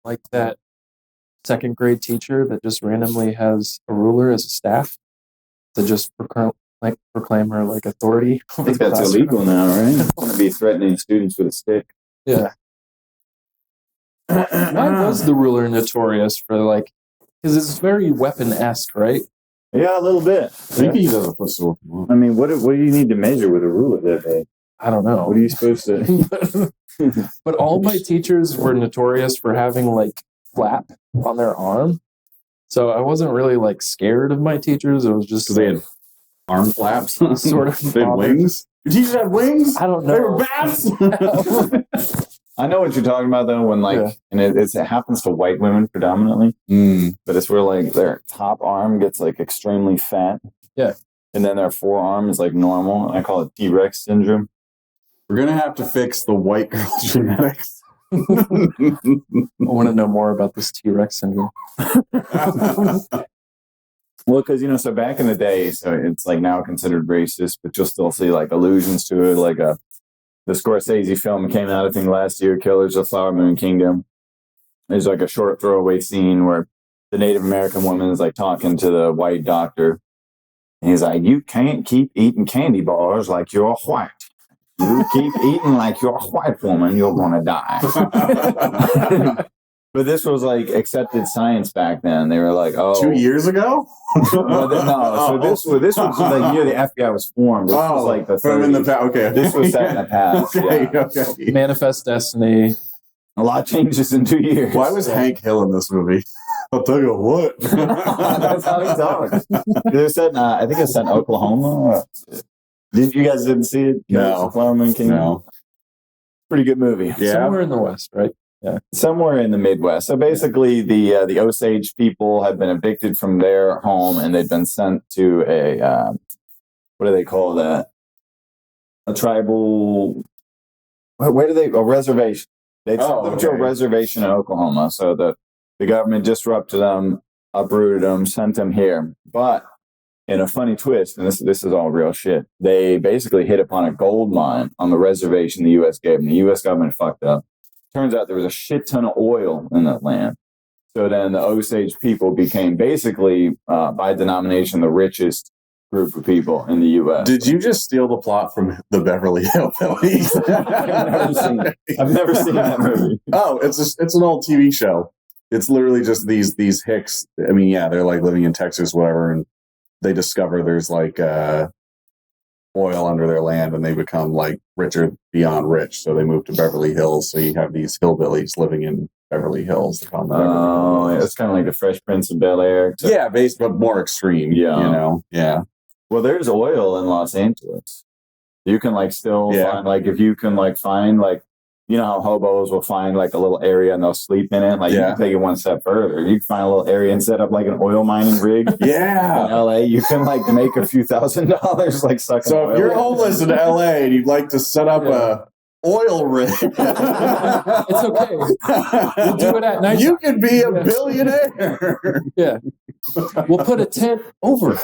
like that second grade teacher that just randomly has a ruler as a staff to just proclaim her like authority. I think that's illegal now, right? Want to be threatening students with a stick. Yeah. Why was the ruler notorious for like? Because it's very weapon-esque, right? Yeah, a little bit. I think he does a footstool. I mean, what do you need to measure with a ruler that day? I don't know. What are you supposed to? But all my teachers were notorious for having like flap on their arm. So I wasn't really like scared of my teachers. It was just they had arm flaps, sort of. They had wings. Your teachers had wings. I don't know. They were bats. I know what you're talking about though. When like, and it happens to white women predominantly, but it's where like their top arm gets like extremely fat. Yeah, and then their forearm is like normal. I call it T-Rex syndrome. We're gonna have to fix the white girl genetics. I want to know more about this T-Rex syndrome. Well, because, so back in the day, so it's like now considered racist, but you'll still see like allusions to it. Like the Scorsese film came out, I think, last year, Killers of Flower Moon Kingdom. There's like a short throwaway scene where the Native American woman is like talking to the white doctor. And he's like, you can't keep eating candy bars like you're white. You keep eating like you're a white woman, you're going to die. But this was like accepted science back then. They were like, oh. 2 years ago? So this was the year the FBI was formed. This was like the 30s. Okay. This was set in the past. Okay. Manifest Destiny. A lot changes in 2 years. Why was Hank Hill in this movie? I'll tell you what. That's how he talks. I think it was set in Oklahoma. You guys didn't see it? No. Flower Moon Kingdom? No. Pretty good movie. Yeah. Somewhere in the West, right? Yeah. Somewhere in the Midwest. So basically, the Osage people had been evicted from their home, and they'd been sent to a what do they call that? A tribal. Where do they? A reservation. They sent them to a reservation in Oklahoma. So the government disrupted them, uprooted them, sent them here. But in a funny twist, and this is all real shit, they basically hit upon a gold mine on the reservation the U.S. gave them. The U.S. government fucked up. Turns out there was a shit ton of oil in that land. So then the Osage people became basically, by denomination, the richest group of people in the U.S. Did you just steal the plot from the Beverly Hillbillies? I've never seen that movie. Oh, it's an old TV show. It's literally just these hicks. I mean, yeah, they're like living in Texas, whatever, and they discover there's like oil under their land, and they become like richer beyond rich. So they move to Beverly Hills. So you have these hillbillies living in Beverly Hills. Yeah, it's kind of like the Fresh Prince of Bel-Air. Yeah, based but more extreme. Yeah, yeah. Well, there's oil in Los Angeles. You can like still find like if you can like find like. You know how hobos will find like a little area and they'll sleep in it? Like you can take it one step further. You can find a little area and set up like an oil mining rig. Yeah. In LA, you can like make a few $1,000s like sucking So oil. if you're homeless in LA and you'd like to set up a oil rig. It's okay. We'll do it at night. You can be a billionaire. Yeah. We'll put a tent over.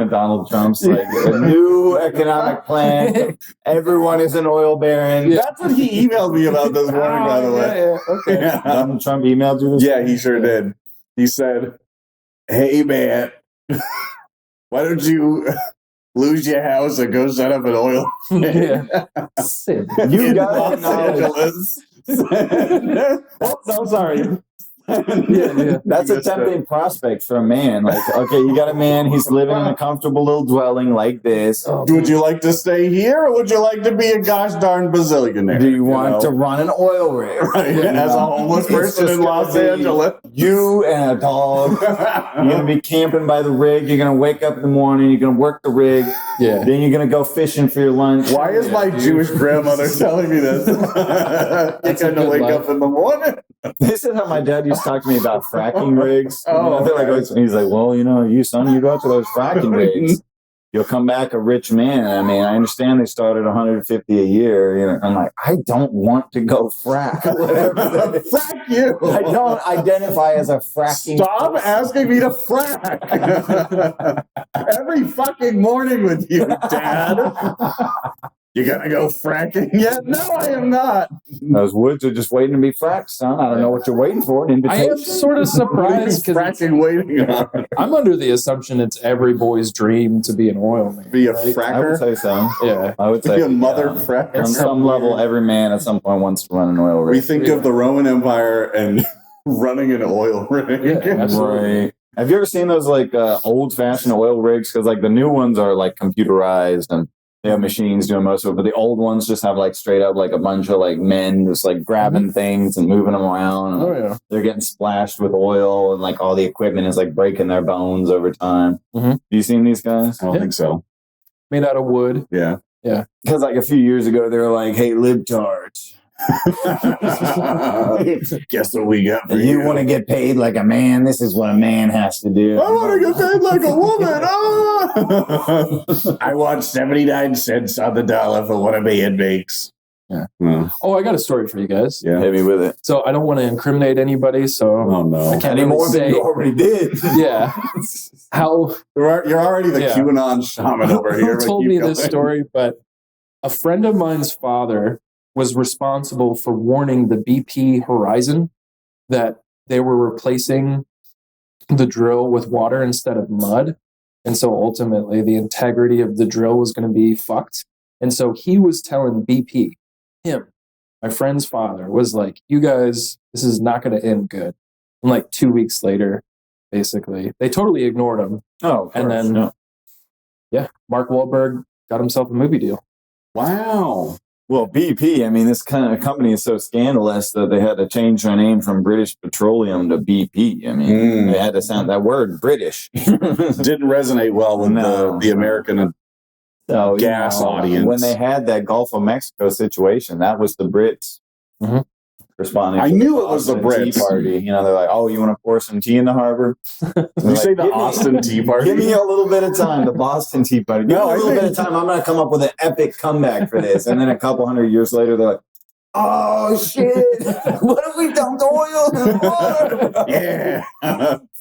Donald Trump's like a new economic plan. Everyone is an oil baron. Yeah. That's what he emailed me about this morning, by the way. Yeah, okay. Yeah. Donald Trump emailed you this? Yeah, he sure did. He said, hey, man, why don't you lose your house and go set up an oil rig? You got Los Angeles. I'm sorry. That's a tempting prospect for a man. Like, okay, you got a man, he's living in a comfortable little dwelling like this. Would you like to stay here, or would you like to be a gosh darn bazillionaire? Do you want to run an oil rig? Right, as a homeless person in Los Angeles. You and a dog. You're going to be camping by the rig. You're going to wake up in the morning. You're going to work the rig. Yeah. Then you're going to go fishing for your lunch. Why is my Jewish grandmother telling me this? You're going to wake up in the morning. This is how my dad used to talk to me about fracking rigs. He's like, well, you son, you go out to those fracking rigs, you'll come back a rich man. I mean, I understand they start at $150 a year. I'm like, I don't want to go frack. Frack you. I don't identify as a fracking. Stop asking me to frack every fucking morning with you, Dad. You gonna go fracking yet? No, I am not. Those woods are just waiting to be fracked, son. I don't know what you're waiting for. An I invitation? am sort of surprised because Fracking waiting on. I'm under the assumption it's every boy's dream to be an oil man. Be a right? fracker? I would say so. Yeah. I would say Be a mother yeah. fracker? On some level, every man at some point wants to run an oil rig. We think of the Roman Empire and running an oil rig. Yeah, absolutely. Right. Have you ever seen those like old-fashioned oil rigs? Because like the new ones are like computerized and they have machines doing most of it, but the old ones just have like straight up like a bunch of like men just like grabbing things and moving them around. And Oh yeah. they're getting splashed with oil and like all the equipment is like breaking their bones over time. Mhm. Have you seen these guys? I don't think so. Made out of wood. Yeah. Because like a few years ago, they were like, "Hey, libtards, Guess what we got for if you want to get paid like a man, this is what a man has to do." I want to get paid like a woman. I want 79 cents on the dollar for one of my headbakes. Yeah. Well, Oh, I got a story for you guys. yeah. Hit me with it. So I don't want to incriminate anybody. So Oh, no. I can't Any more really than say. you already did. Yeah. How You're already the Yeah. QAnon shaman over here. who but told keep me going. this story? But a friend of mine's father was responsible for warning the BP Horizon that they were replacing the drill with water instead of mud. And so ultimately the integrity of the drill was going to be fucked. And so he was telling BP, my friend's father, was like, you guys, this is not going to end good. And like 2 weeks later, basically, they totally ignored him. Oh, And then, yeah, Mark Wahlberg got himself a movie deal. Wow. well, BP. I mean, this kind of company is so scandalous that they had to change their name from British Petroleum to BP. I mean, they had to sound that word British. Didn't resonate well with No. the American. So, Gas audience. When they had that Gulf of Mexico situation, that was the Brits Mhm. responding. I to knew the it was the Boston Brits. Tea Party. You know, they're like, "Oh, you want to pour some tea in the harbor?" Did you say the Austin Tea Party? Give me a little bit of time. The Boston Tea Party. Give No, me I a little think- bit of time. I'm going to come up with an epic comeback for this. And then a couple hundred years later, they're like, "Oh shit! What have we dumped oil and water?" Yeah.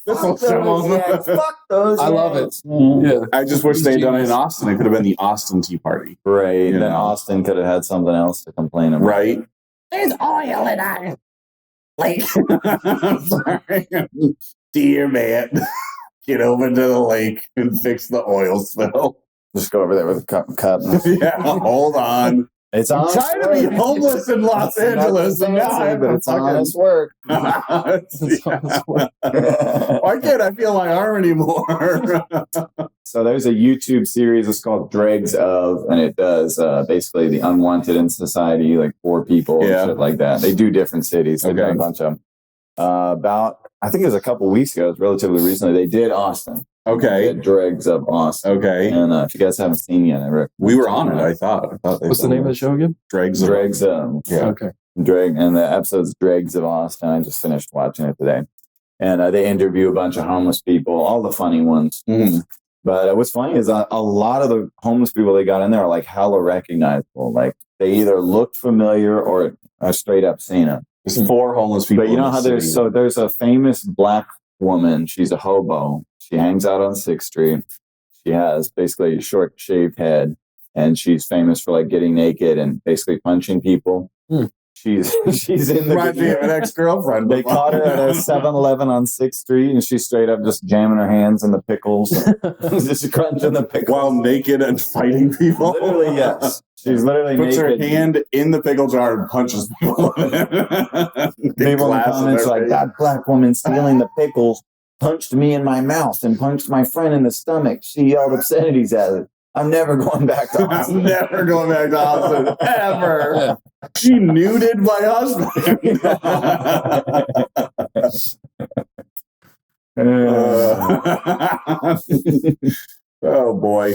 This will Fuck show those them. yanks. Fuck those. I love it. yanks. Mm. Yeah. I just wish they'd done it in Austin. It could have been the Austin Tea Party. Right. You Then know. Austin could have had something else to complain about. Right? There's oil in our lake. Sorry. Dear man, get over to the lake and fix the oil spill. Just go over there with a cup. Yeah, hold on. It's I'm honest trying to work. be homeless in Los It's not Angeles, and now I fancy, have but to it's honest work. Why can't I feel my arm anymore? So there's a YouTube series. It's called Dregs of, and it does basically the unwanted in society, like poor people Yeah. and shit like that. They do different cities. They've done Okay. a bunch of them. I think it was a couple weeks ago. It's relatively recently. They did Austin. They Okay. did Dregs of Austin. Okay. And if you guys haven't seen yet, I recommend We were on it, I thought. What's the name of the show again? Dregs. Dregs of. Yeah. Okay. Dreg, and the episode's Dregs of Austin. I just finished watching it today. And they interview a bunch of homeless people, all the funny ones. Mm. But what's funny is a lot of the homeless people they got in there are like hella recognizable. Like they either looked familiar or are straight up seen them. There's 4 homeless people. But you in know the how city. there's a famous black woman. She's a hobo. She hangs out on 6th Street. She has basically a short shaved head, and she's famous for like getting naked and basically punching people. Hmm. She's in the Reminds me of an ex-girlfriend. They caught her at a 7-Eleven on 6th Street, and she's straight up just jamming her hands in the pickles, just crunching the pickles. while naked and fighting people. Literally, yes. She's literally Puts naked. her hand in the pickle jar and punches people. People in the Glass in comments their like, face. that black woman stealing the pickles punched me in my mouth and punched my friend in the stomach. She yelled obscenities at it. I'm never going back to I'm Austin. never going back to Austin ever. She nuded my husband. Oh boy.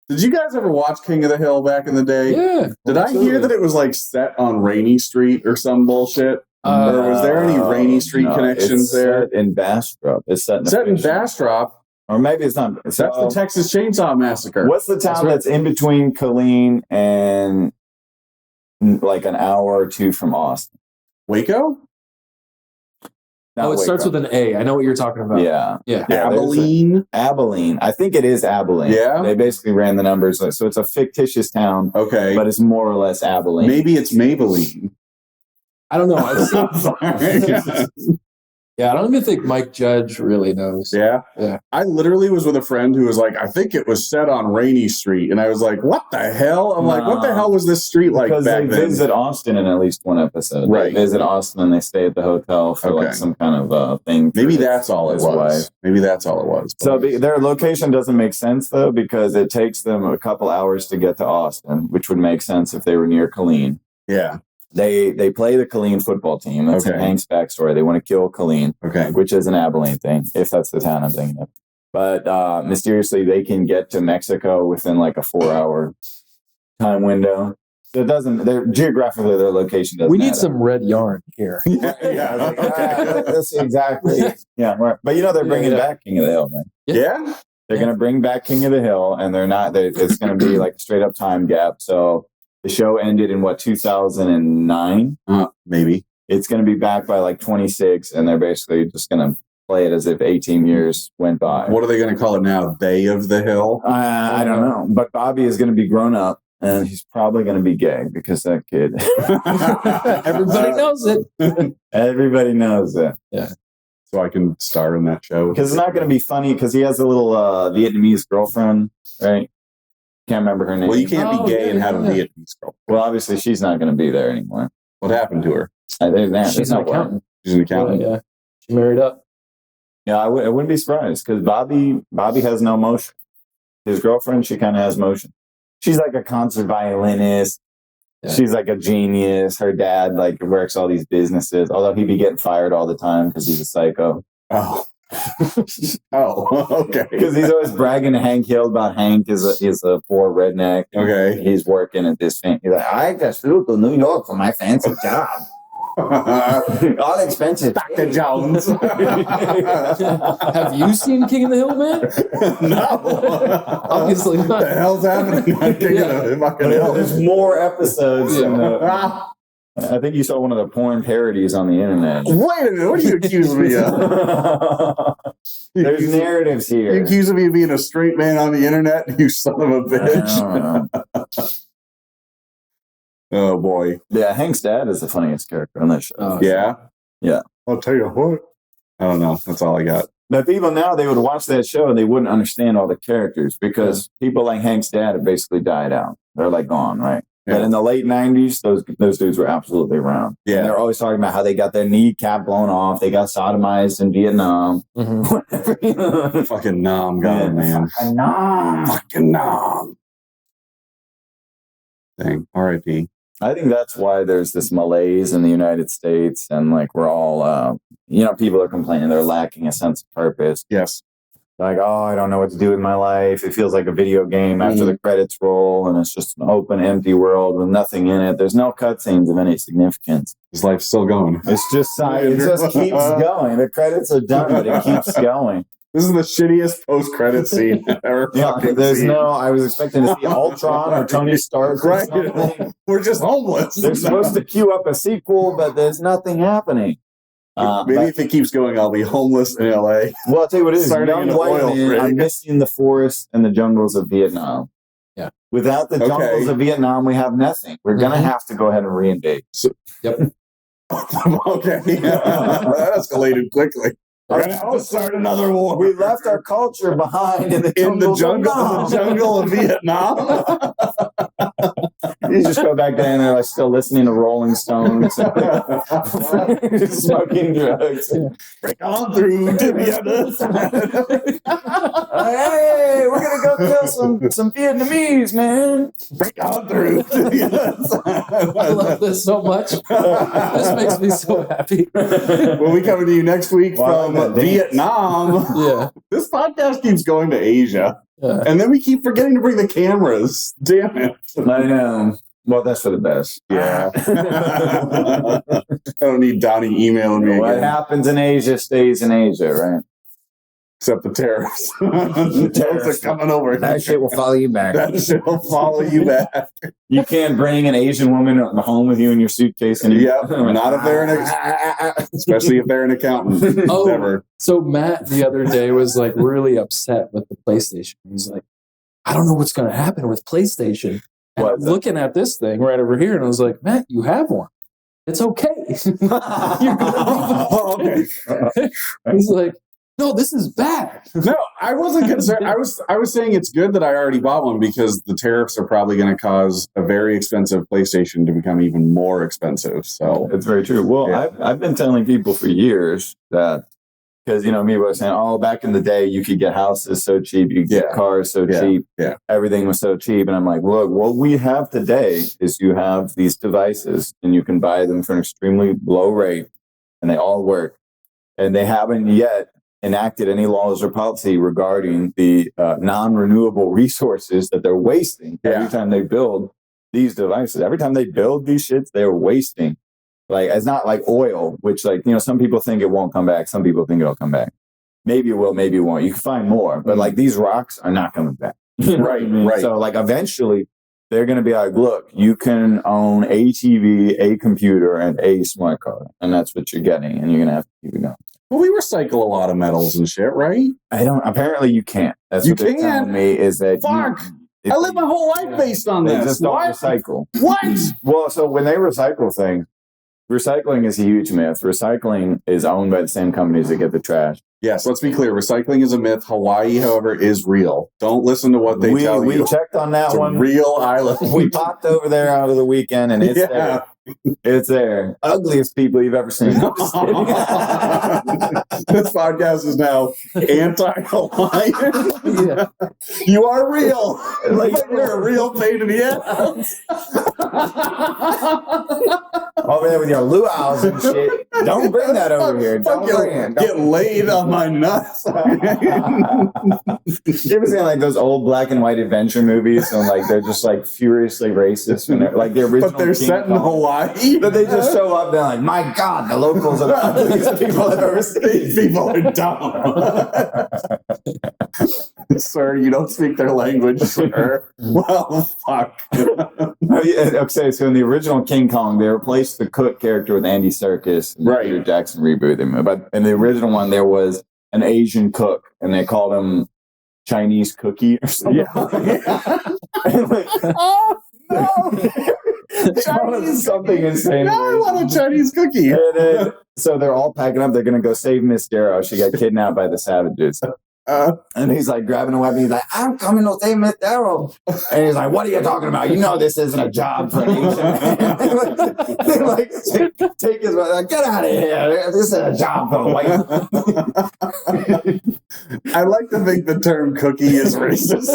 Did you guys ever watch King of the Hill back in the day? Yeah. Did I hear that it was like set on Rainy Street or some bullshit? Or was there any Rainy Street connections it's there? Set in Bastrop. It's set in, Set in fiction. Bastrop. Or maybe it's not. That's the Texas Chainsaw Massacre. What's the town right. that's in between Killeen and like an hour or two from Austin? Waco? Oh, it starts with an A. I know what you're talking about. Yeah. Yeah. Abilene. Abilene. I think it is Abilene. Yeah. They basically ran the numbers. So it's a fictitious town, Okay. but it's more or less Abilene. Maybe it's Maybelline. I don't know. Sorry. Yeah, I don't even think Mike Judge really knows. Yeah. Yeah. I literally was with a friend who was like, I think it was set on Rainy Street. And I was like, what the hell? I'm like, what the hell was this street like because back they then? visit Austin in at least one episode. Right. They visit Austin and they stay at the hotel for like some kind of thing. Maybe that's all it was. Wife. Maybe that's all it was. So their location doesn't make sense though, because it takes them a couple hours to get to Austin, which would make sense if they were near Killeen. Yeah. They play the Killeen football team. That's in Hank's backstory. They want to kill Killeen, which is an Abilene thing, if that's the town I'm thinking of. But mysteriously, they can get to Mexico within like a 4-hour time window. So it doesn't. Geographically, their location doesn't. We need matter. some red yarn here. That's exactly. Yeah, right. But they're bringing back King of the Hill, right? Yeah. They're going to bring back King of the Hill, and they're not. It's going to be like a straight up time gap. So. The show ended in 2009? Maybe. It's going to be back by like 26, and they're basically just going to play it as if 18 years went by. What are they going to call it now? They of the Hill? I don't know. But Bobby is going to be grown up, and he's probably going to be gay because that kid. Everybody knows it. Everybody knows it. Yeah. So I can star in that show. Because it's not going to be funny because he has a little Vietnamese girlfriend, right? Can't remember her name. Well, you can't be gay and have a Vietnamese girl. Well, obviously, she's not going to be there anymore. What happened to her? She's an accountant. She's an accountant. Yeah. She married up. Yeah, I wouldn't be surprised because Bobby has no motion. His girlfriend, she kind of has motion. She's like a concert violinist. Yeah. She's like a genius. Her dad works all these businesses, although he'd be getting fired all the time because he's a psycho. Oh. Okay. Because he's always bragging to Hank Hill about Hank is a poor redneck. Okay. He's working at this thing. He's like, I just flew to New York for my fancy job. All expenses. Dr. Jones. Have you seen King of the Hill, man? No. Obviously not. What the hell's happening on King of the fucking Hill? There's more episodes. I think you saw one of the porn parodies on the internet. Wait a minute, what are you accusing me of? There's narratives here. You accusing me of being a straight man on the internet, you son of a bitch. Oh boy. Yeah, Hank's dad is the funniest character on that show. Yeah? Yeah. I'll tell you what. I don't know. That's all I got. But people now, they would watch that show and they wouldn't understand all the characters because people like Hank's dad have basically died out. They're gone, right? Yeah. But in the late 90s, those dudes were absolutely around. Yeah. And they're always talking about how they got their kneecap blown off. They got sodomized in Vietnam. Mm-hmm. Fucking Nam got him, man. Fucking Nam. Fucking Nam. Dang. R.I.P. I think that's why there's this malaise in the United States. And we're all, people are complaining they're lacking a sense of purpose. Yes. Like, oh, I don't know what to do with my life. It feels like a video game after the credits roll, and it's just an open, empty world with nothing in it. There's no cutscenes of any significance. His life's still going. It just keeps going. The credits are done, but it keeps going. This is the shittiest post-credit scene ever. I was expecting to see Ultron or Tony Stark or something. We're just homeless. They're supposed to queue up a sequel, but there's nothing happening. Maybe if it keeps going, I'll be homeless in LA. Well, I'll tell you what it is. Young white man, I'm missing the forests and the jungles of Vietnam. Yeah. Without the jungles of Vietnam, we have nothing. We're going to have to go ahead and re-engage. Yep. Okay. That escalated quickly. We're going to have to start another war. We left our culture behind in the jungle of Vietnam. You just go back down there, still listening to Rolling Stones, smoking drugs. Break on through to the other side. Hey, we're gonna go kill some Vietnamese, man. Break on through to the other side. I love this so much. This makes me so happy. When we coming to you next week from Vietnam. Yeah. This podcast keeps going to Asia. Yeah. And then we keep forgetting to bring the cameras. Damn it. I know. Well, that's for the best. Yeah. I don't need Donnie emailing me What again. happens in Asia stays in Asia, right? Except the tariffs. The tariffs are coming over. That shit will follow you back. That shit will follow you back. You can't bring an Asian woman home with you in your suitcase. And Yep, not if they're especially if they're an accountant. Oh, Never. so Matt the other day was like really upset with the PlayStation. He's like, I don't know what's going to happen with PlayStation. And I'm looking at this thing right over here, and I was like, Matt, you have one. It's okay. You're gonna be He's like, no, this is bad. No, I wasn't concerned. I was saying it's good that I already bought one because the tariffs are probably going to cause a very expensive PlayStation to become even more expensive. So it's very true. Well, yeah. I've been telling people for years that, because me was saying, oh, back in the day you could get houses so cheap, you could get cars so cheap, everything was so cheap, and I'm like, look, what we have today is you have these devices and you can buy them for an extremely low rate, and they all work, and they haven't yet enacted any laws or policy regarding the non-renewable resources that they're wasting every time they build these devices. Every time they build these shits, they're wasting. Like, it's not like oil, which, like, some people think it won't come back. Some people think it'll come back. Maybe it will, maybe it won't. You can find more, but like these rocks are not coming back. Right. So like eventually they're going to be like, look, you can own a TV, a computer, and a smart car. And that's what you're getting. And you're going to have to keep it going. Well, we recycle a lot of metals and shit, right? Apparently you can't. That's what they're telling me is that. Fuck. I live my whole life based on this. They just don't recycle. What? Well, so when they recycle things, recycling is a huge myth. Recycling is owned by the same companies that get the trash. Yes, let's be clear. Recycling is a myth. Hawaii, however, is real. Don't listen to what they tell you. We checked on that one. Real island. We popped over there out of the weekend, and it's there. It's there. Ugliest people you've ever seen. This podcast is now anti-Hawaiian. You are real. Like, you're a real pain in the ass. Over there with your luau's and shit. Don't bring that over here. Don't bring it. Get laid on my nuts. You ever seen like those old black and white adventure movies? And like they're just like furiously racist when they're like the original. But they're set in Hawaii. But they just show up. They're like, my God, the locals are the ugliest people I've ever seen. These people are dumb. Sir, you don't speak their language, sir. Well, fuck. Okay, so in the original King Kong, they replaced the Cook character with Andy Serkis. Right. Peter Jackson rebooted him. But in the original one, there was an Asian cook, and they called him Chinese Cookie or something. Oh, no. Chinese something insane. Now I want a Chinese cookie. So they're all packing up. They're going to go save Miss Darrow. She got kidnapped by the savages. And he's like grabbing a weapon. He's like, I'm coming to save Miss Darrow. And he's like, what are you talking about? You know this isn't a job for an Asian man. They like take his weapon. Like, get out of here. This is a job for a white man. I like to think the term cookie is racist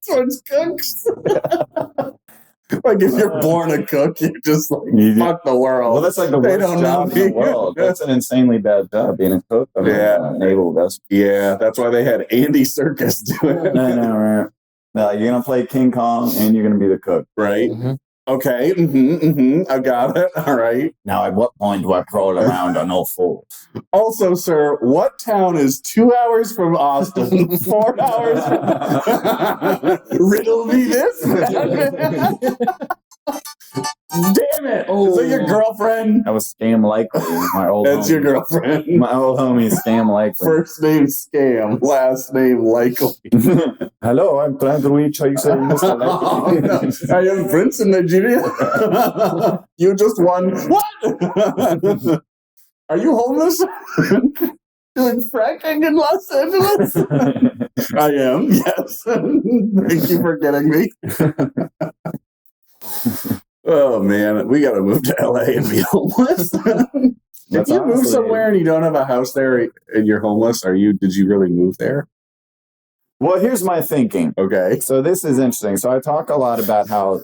towards cooks. Like if you're born a cook, you're just like, fuck the world. Well, that's like the worst job in the world. That's an insanely bad job, being a cook. Naval vessel. Yeah, that's why they had Andy Serkis do it. No, right. No, you're going to play King Kong and you're going to be the cook. Right? Mm-hmm. Okay, I got it. All right. Now, at what point do I crawl around on all fours? Also, sir, what town is 2 hours from Austin? 4 hours? Riddle me this? Damn it! Oh. Is that your girlfriend? That was Scam Likely. My old That's homie. your girlfriend. My old homie, Scam Likely. First name Scam, last name Likely. Hello, I'm trying to reach you, say, Mr. Likely. No, I am Prince in Nigeria. You just won. What? Are you homeless? Doing fracking in Los Angeles? I am, yes. Thank you for getting me. Oh man, we gotta move to LA and be homeless. If you move somewhere and you don't have a house there and you're homeless, did you really move there? Well, here's my thinking. Okay. So this is interesting. So I talk a lot about how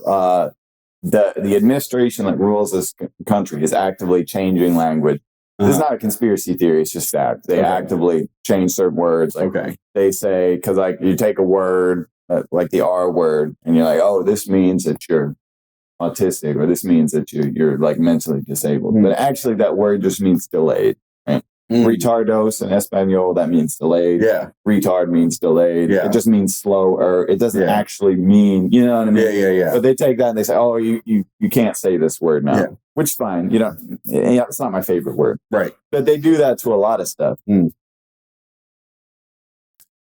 the administration that rules this country is actively changing language. This is not a conspiracy theory. It's just fact. They actively change certain words. Like they say, because like you take a word, like the R word, and you're like, oh, this means that you're autistic, or this means that you're like mentally disabled. But actually, that word just means delayed. Right? Retardos in Espanol, that means delayed. Yeah. Retard means delayed. Yeah. It just means slow, or it doesn't actually mean, you know what I mean? Yeah. But they take that and they say, oh, you can't say this word now, which is fine. You know, it's not my favorite word. Right. But they do that to a lot of stuff.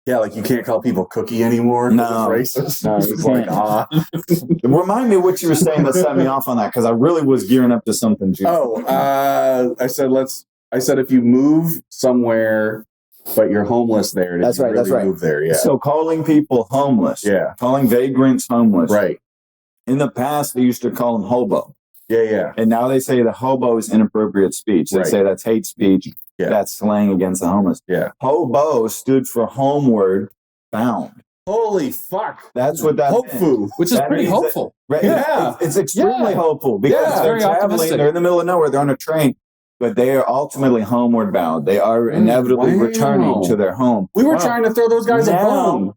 Yeah, like you can't call people cookie anymore. No, it's racist. No, it's like, Remind me what you were saying that set me off on that, because I really was gearing up to something. I said if you move somewhere, but you're homeless there, that's right. Move there, yeah. So calling people homeless, calling vagrants homeless, right? In the past, they used to call them hobo. Yeah. And now they say the hobo is inappropriate speech. They say that's hate speech. Yeah. That's slang against the homeless. Yeah. Hobo stood for homeward bound. Holy fuck. That's what that meant. Which is pretty hopeful. Right? Yeah. It's extremely hopeful, because they're traveling, optimistic. They're in the middle of nowhere, they're on a train, but they are ultimately homeward bound. They are inevitably returning to their home. We were trying to throw those guys a bone.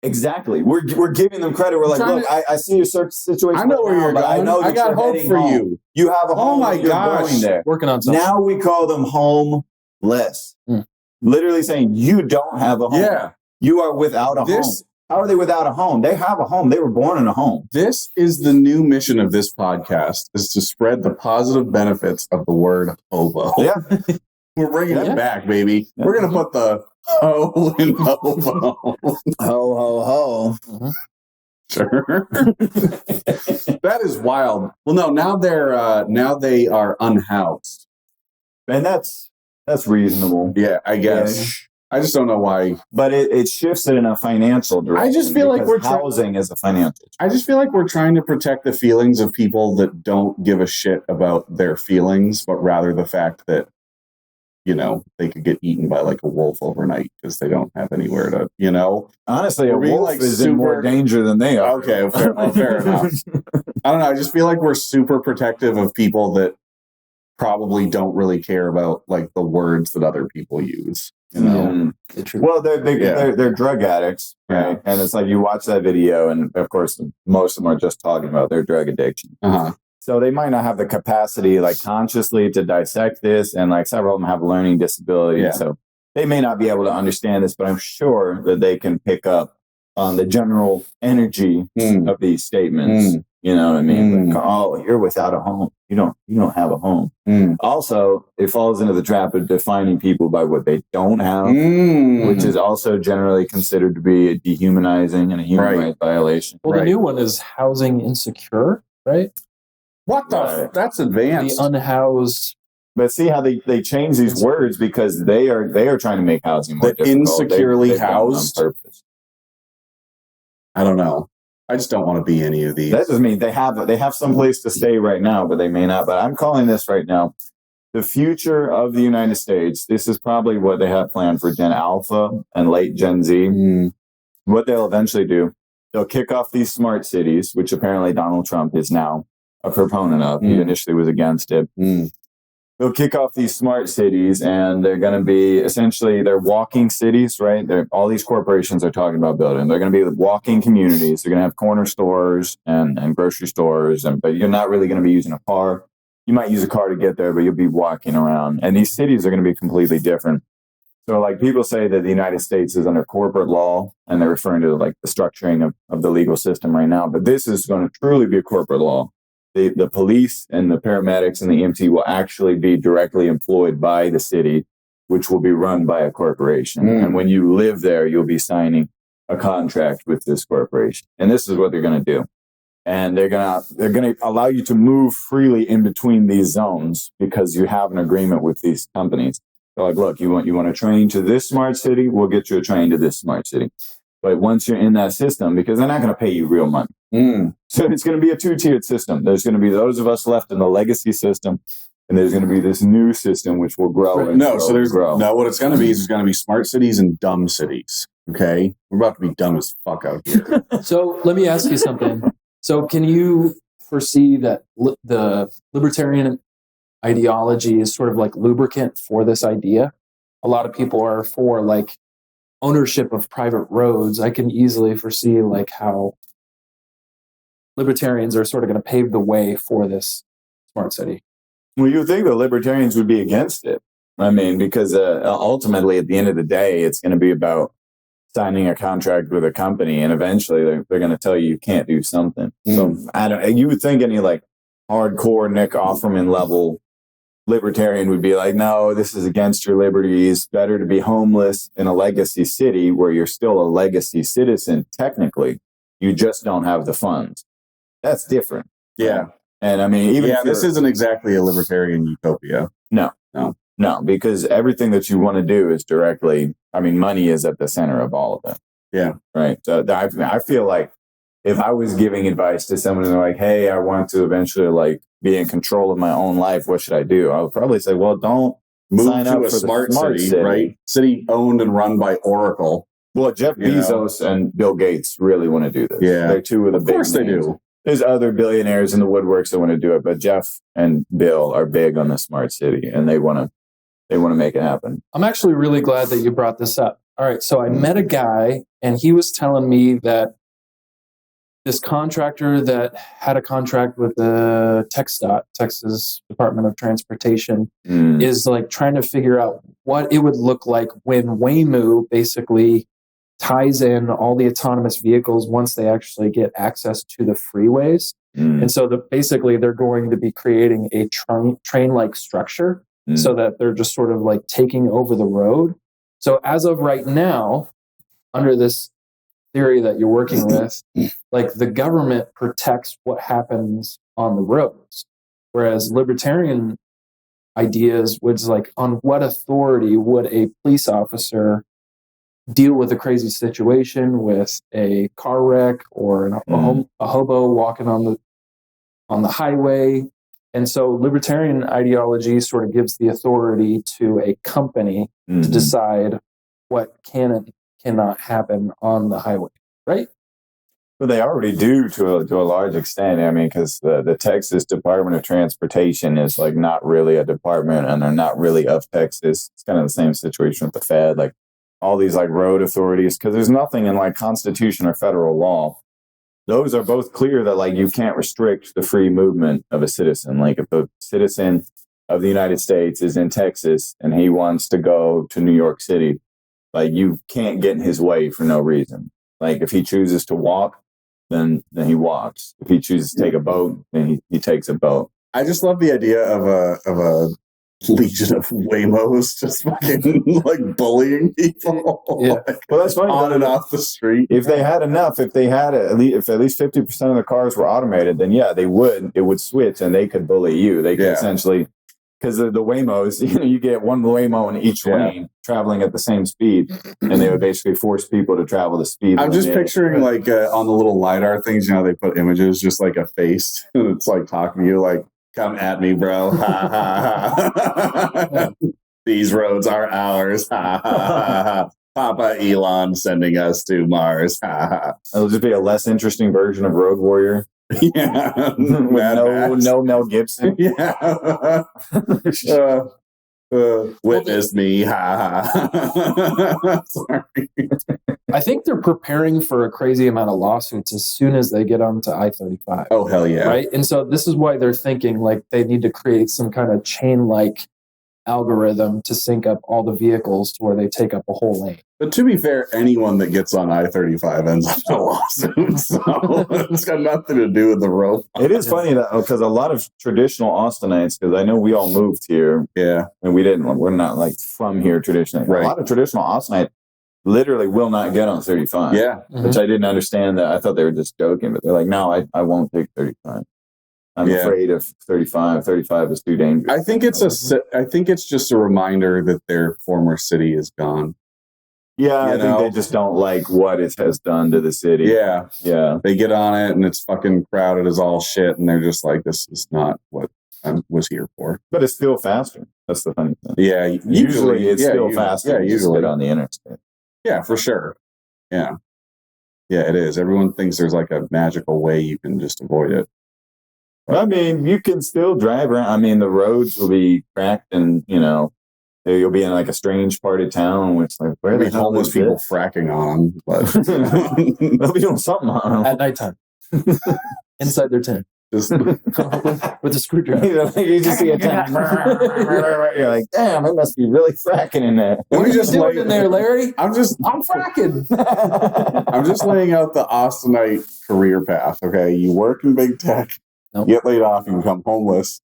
Exactly. We're giving them credit. We're like, look, I see your situation. I know where you're going. I know that I got hope for you. You have a home. Oh my gosh. Going there. Working on something. Now we call them homeless. Literally saying you don't have a home. Yeah. You are without a home. How are they without a home? They have a home. They were born in a home. This is the new mission of this podcast, is to spread the positive benefits of the word hobo. Yeah. We're bringing it back, baby. Yeah. We're going to put the ho in hobo. Ho. Sure. That is wild. Well, no, now they are unhoused. And that's reasonable. Yeah, I guess. Yeah. I just don't know why. But it shifts it in a financial direction. I just feel like housing is a financial. I just feel like we're trying to protect the feelings of people that don't give a shit about their feelings, but rather the fact that, you know, they could get eaten by like a wolf overnight because they don't have anywhere to, you know. Honestly, a wolf is in more danger than they are. Okay, fair enough. I don't know. I just feel like we're super protective of people that probably don't really care about like the words that other people use. You know? Well, they're drug addicts, right? Yeah. And it's like you watch that video, and of course, most of them are just talking about their drug addiction. So they might not have the capacity, like consciously, to dissect this, and like several of them have learning disabilities, so they may not be able to understand this. But I'm sure that they can pick up on the general energy of these statements. You know what I mean? Like, oh, you're without a home. You don't have a home. Also, it falls into the trap of defining people by what they don't have, which is also generally considered to be dehumanizing and a human rights violation. Well, the new one is housing insecure, right? What the? That's advanced. The unhoused. But see how they change these words because they are trying to make housing more difficult. Insecurely housed. On purpose. I don't know. I just don't want to be any of these. That doesn't mean they have some place to stay right now, but they may not. But I'm calling this right now the future of the United States. This is probably what they have planned for Gen Alpha and late Gen Z. What they'll eventually do, they'll kick off these smart cities, which apparently Donald Trump is now a proponent of. He initially was against it. They'll kick off these smart cities, and they're going to be essentially, they're walking cities, right? All these corporations are talking about building. They're going to be walking communities. They're going to have corner stores and grocery stores, but you're not really going to be using a car. You might use a car to get there, but you'll be walking around. And these cities are going to be completely different. So like people say that the United States is under corporate law, and they're referring to like the structuring of the legal system right now. But this is going to truly be a corporate law. The police and the paramedics and the EMT will actually be directly employed by the city, which will be run by a corporation. And when you live there, you'll be signing a contract with this corporation. And this is what they're going to do. And they're going to allow you to move freely in between these zones because you have an agreement with these companies. They're like, look, you want a train to this smart city? We'll get you a train to this smart city. But once you're in that system, because they're not going to pay you real money. So it's going to be a two-tiered system. There's going to be those of us left in the legacy system, and there's going to be this new system which will grow. What it's going to be is going to be smart cities and dumb cities. Okay, we're about to be dumb as fuck out here. So let me ask you something. So can you foresee that the libertarian ideology is sort of like lubricant for this idea? A lot of people are for like ownership of private roads. I can easily foresee like how libertarians are sort of going to pave the way for this smart city. Well, you would think the libertarians would be against it. I mean, because ultimately, at the end of the day, it's going to be about signing a contract with a company, and eventually they're going to tell you can't do something. So you would think any like hardcore Nick Offerman level libertarian would be like, no, this is against your liberties. Better to be homeless in a legacy city where you're still a legacy citizen. Technically, you just don't have the funds. That's different. Yeah. And I mean, even this isn't exactly a libertarian utopia. No, because everything that you want to do is directly, I mean, money is at the center of all of it. Yeah. Right. So I feel like if I was giving advice to someone and they're like, hey, I want to eventually like be in control of my own life, what should I do? I would probably say, well, don't move to a smart city, right? City owned and run by Oracle. Well, Jeff Bezos and Bill Gates really want to do this. Yeah. They're two of the big names. Of course they do. There's other billionaires in the woodworks that want to do it, but Jeff and Bill are big on the smart city, and they want to make it happen. I'm actually really glad that you brought this up. All right, so I met a guy, and he was telling me that this contractor that had a contract with the TxDOT, Texas Department of Transportation, is like trying to figure out what it would look like when Waymo basically ties in all the autonomous vehicles once they actually get access to the freeways. And so basically they're going to be creating a train-like structure so that they're just sort of like taking over the road. So as of right now, under this theory that you're working with, like the government protects what happens on the roads, whereas libertarian ideas was like, on what authority would a police officer deal with a crazy situation with a car wreck or a hobo walking on the highway? And so libertarian ideology sort of gives the authority to a company to decide what can and cannot happen on the highway, right? Well, they already do to a large extent. I mean, because the Texas Department of Transportation is like not really a department, and they're not really of Texas. It's kind of the same situation with the Fed, like all these like road authorities, because there's nothing in like Constitution or federal law. Those are both clear that like you can't restrict the free movement of a citizen. Like if a citizen of the United States is in Texas and he wants to go to New York City, like you can't get in his way for no reason. Like if he chooses to walk, then he walks. If he chooses to take a boat, then he takes a boat. I just love the idea of a legion of Waymos just fucking like bullying people. Yeah. Well, that's funny. On and off the street. If they had enough, if at least 50% of the cars were automated, then yeah, it would switch and they could bully you. They could essentially, because the Waymos, you get one Waymo in each lane traveling at the same speed, and they would basically force people to travel the speed. I'm just picturing like on the little LiDAR things, they put images just like a face, and it's like talking to you like, come at me, bro. Ha, ha, ha. These roads are ours. Ha, ha, ha, ha. Papa Elon sending us to Mars. Ha, ha. It'll just be a less interesting version of Road Warrior. Yeah. With no Mel Gibson. Yeah. Witness me. Ha, ha. Sorry. I think they're preparing for a crazy amount of lawsuits as soon as they get onto I-35. Oh, hell yeah. Right? And so this is why they're thinking like they need to create some kind of chain-like algorithm to sync up all the vehicles to where they take up a whole lane. But to be fair, anyone that gets on I-35 ends up in a lawsuit. So it's got nothing to do with the road. It is funny that because a lot of traditional Austinites, because I know we all moved here. Yeah. And we're not like from here traditionally. Right. A lot of traditional Austinites literally will not get on 35. Yeah. Which I didn't understand that. I thought they were just joking, but they're like, no, I won't take 35. I'm afraid of 35. 35 is too dangerous. I think it's just a reminder that their former city is gone. Yeah, I think they just don't like what it has done to the city. Yeah. Yeah. They get on it and it's fucking crowded as all shit, and they're just like, this is not what I was here for. But it's still faster. That's the funny thing. Yeah. Usually it's still faster. Yeah, usually. On the interstate. Yeah, for sure. Yeah. Yeah, it is. Everyone thinks there's like a magical way you can just avoid it. I mean, you can still drive around. I mean, the roads will be cracked and, you'll be in like a strange part of town, which like, where the hell homeless people fracking on them. But they'll be doing something on them. At nighttime. Inside their tent. Just with the screwdriver. You just see a tank. You're like, damn, it must be really fracking in there. What are you just doing lay- in there, Larry? I'm fracking. I'm just laying out the Austinite career path. Okay, you work in big tech, Nope. get laid off, you become homeless.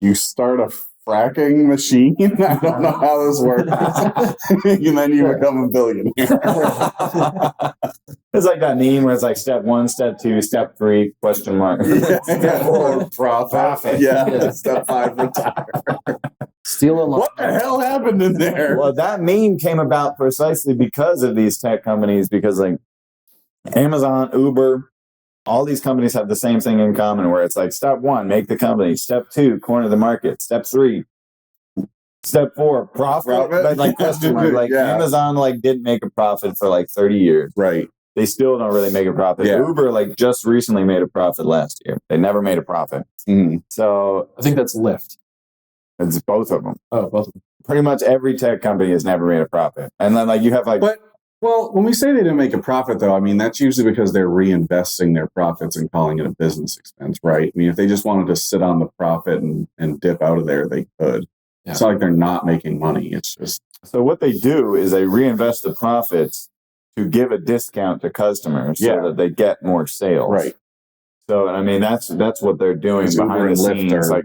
You start a fracking machine. I don't know how this works, and then you become a billionaire. It's like that meme where it's like step 1, step 2, step 3, question mark. Step 4, profit. Yeah. Step 5, retire. Steal a lot. What the hell happened in there? Well, that meme came about precisely because of these tech companies, because like Amazon, Uber, all these companies have the same thing in common where it's like step 1, make the company. Step 2, corner the market. Step 3, step 4, profit. But like question mark. Like Amazon like didn't make a profit for like 30 years. Right. They still don't really make a profit. Yeah. Uber like just recently made a profit last year. They never made a profit. So I think that's Lyft. it's both of them. Oh, both of them. Pretty much every tech company has never made a profit. And then like you have like Well, when we say they didn't make a profit, though, I mean, that's usually because they're reinvesting their profits and calling it a business expense, right? I mean, if they just wanted to sit on the profit and dip out of there, they could. Yeah. It's not like they're not making money. It's just... So what they do is they reinvest the profits to give a discount to customers so that they get more sales. Right. So, I mean, that's what they're doing behind the scenes. Like,